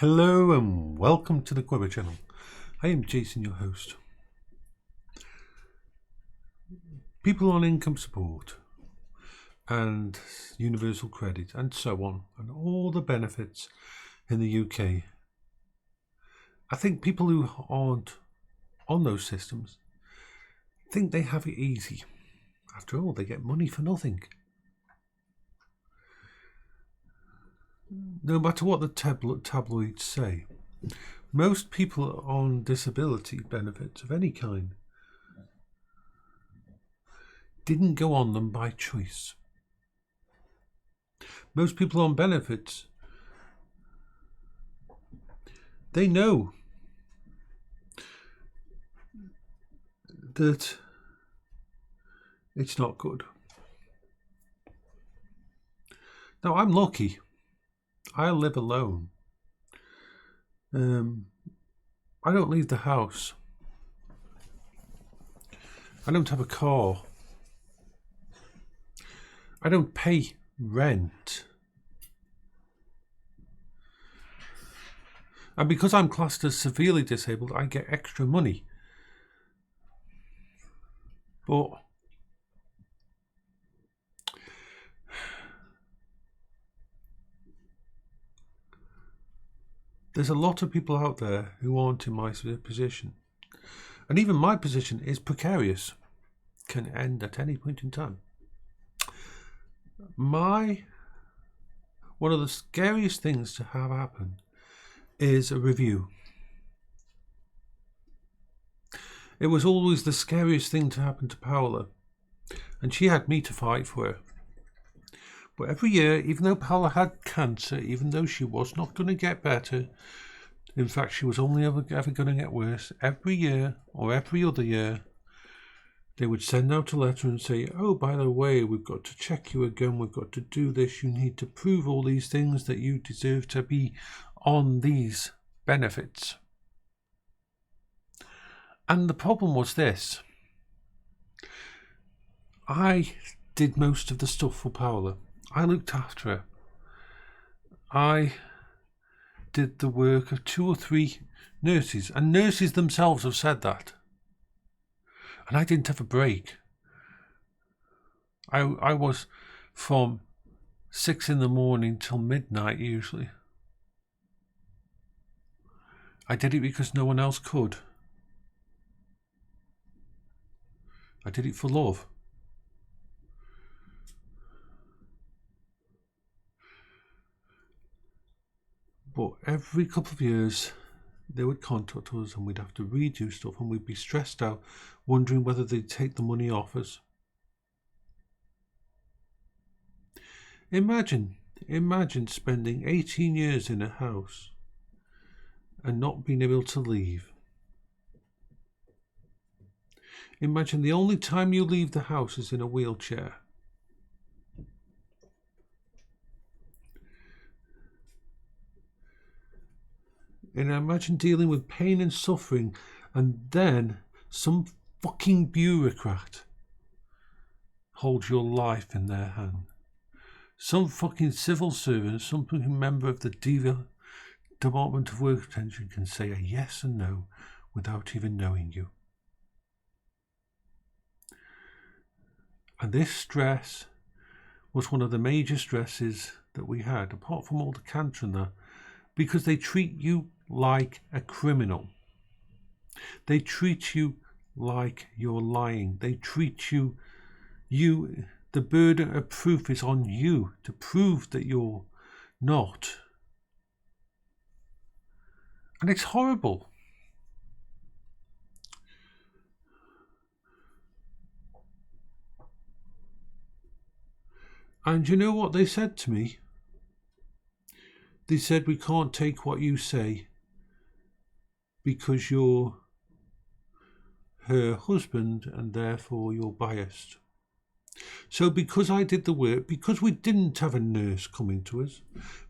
Hello and welcome to the Quiver channel. I am Jason, your host. People on income support and universal credit and so on, and all the benefits in the UK. I think people who aren't on those systems think they have it easy. After all, they get money for nothing. No matter what the tabloids say, most people on disability benefits of any kind didn't go on them by choice. Most people on benefits, they know that it's not good. Now, I'm lucky. I live alone. I don't leave the house. I don't have a car. I don't pay rent. And because I'm classed as severely disabled, I get extra money. But there's a lot of people out there who aren't in my position. And even my position is precarious. Can end at any point in time. One of the scariest things to have happen is a review. It was always the scariest thing to happen to Paola, and she had me to fight for her. But every year, even though Paola had cancer, even though she was not going to get better, in fact she was only ever going to get worse, every year or every other year they would send out a letter and say, oh, by the way, we've got to check you again, we've got to do this, you need to prove all these things that you deserve to be on these benefits. And the problem was this: I did most of the stuff for Paola. I looked after her. I did the work of 2 or 3 nurses, and nurses themselves have said that. And I didn't have a break. I was from 6 in the morning till midnight usually. I did it because no one else could. I did it for love. But every couple of years they would contact us and we'd have to redo stuff, and we'd be stressed out wondering whether they'd take the money off us. Imagine spending 18 years in a house and not being able to leave. Imagine the only time you leave the house is in a wheelchair. And imagine dealing with pain and suffering, and then some fucking bureaucrat holds your life in their hand. Some fucking civil servant, some fucking member of the Department of Work Retention can say a yes and no without even knowing you. And this stress was one of the major stresses that we had, apart from all the cancer and that, because they treat you like a criminal. They treat you like you're lying. They treat you, the burden of proof is on you to prove that you're not. And it's horrible. And you know what they said to me? They said, we can't take what you say because you're her husband and therefore you're biased. So because I did the work, because we didn't have a nurse coming to us,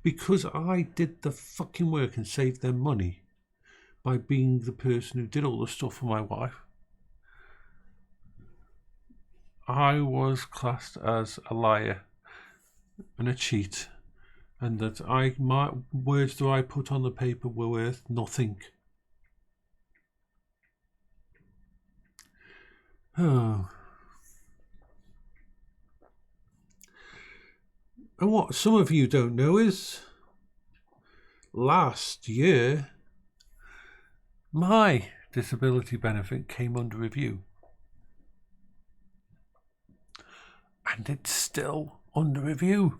because I did the fucking work and saved them money by being the person who did all the stuff for my wife, I was classed as a liar and a cheat and that my words that I put on the paper were worth nothing. Oh. And what some of you don't know is, last year, my disability benefit came under review. And it's still under review.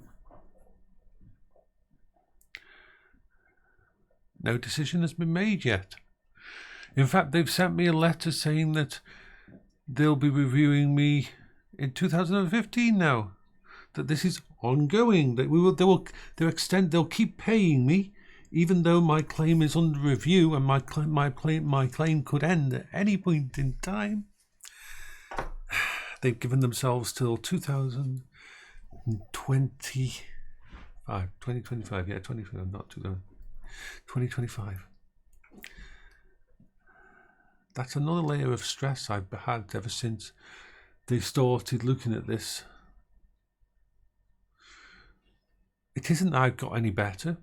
No decision has been made yet. In fact, they've sent me a letter saying that they'll be reviewing me in 2015 now. That this is ongoing. That they'll keep paying me, even though my claim is under review and my claim could end at any point in time. They've given themselves till 2025, yeah, 2025. That's another layer of stress I've had ever since they started looking at this. It isn't that I've got any better.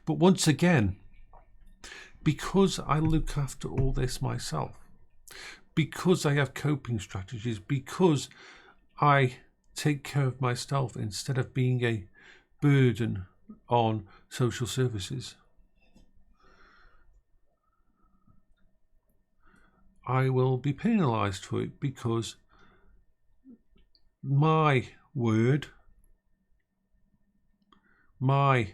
But once again, because I look after all this myself, because I have coping strategies, because I take care of myself instead of being a burden on social services, I will be penalised for it, because my word, my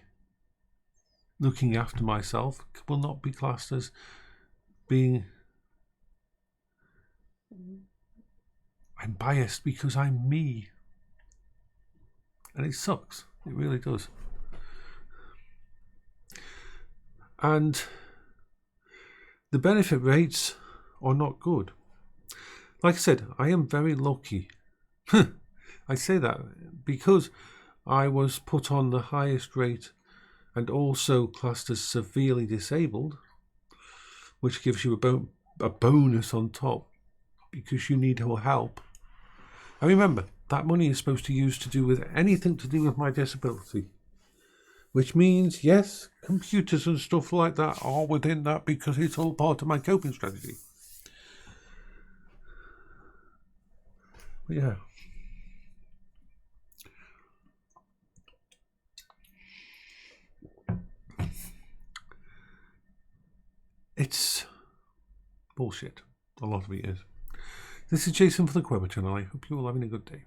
looking after myself will not be classed as being... I'm biased because I'm me. And it sucks. It really does. And the benefit rates are not good. Like I said, I am very lucky. I say that because I was put on the highest rate and also classed as severely disabled, which gives you a bonus on top because you need more help. And remember, that money is supposed to use to do with anything to do with my disability, which means, yes, computers and stuff like that are within that because it's all part of my coping strategy. But yeah. It's bullshit. A lot of it is. This is Jason from the Quibber channel. I hope you're all having a good day.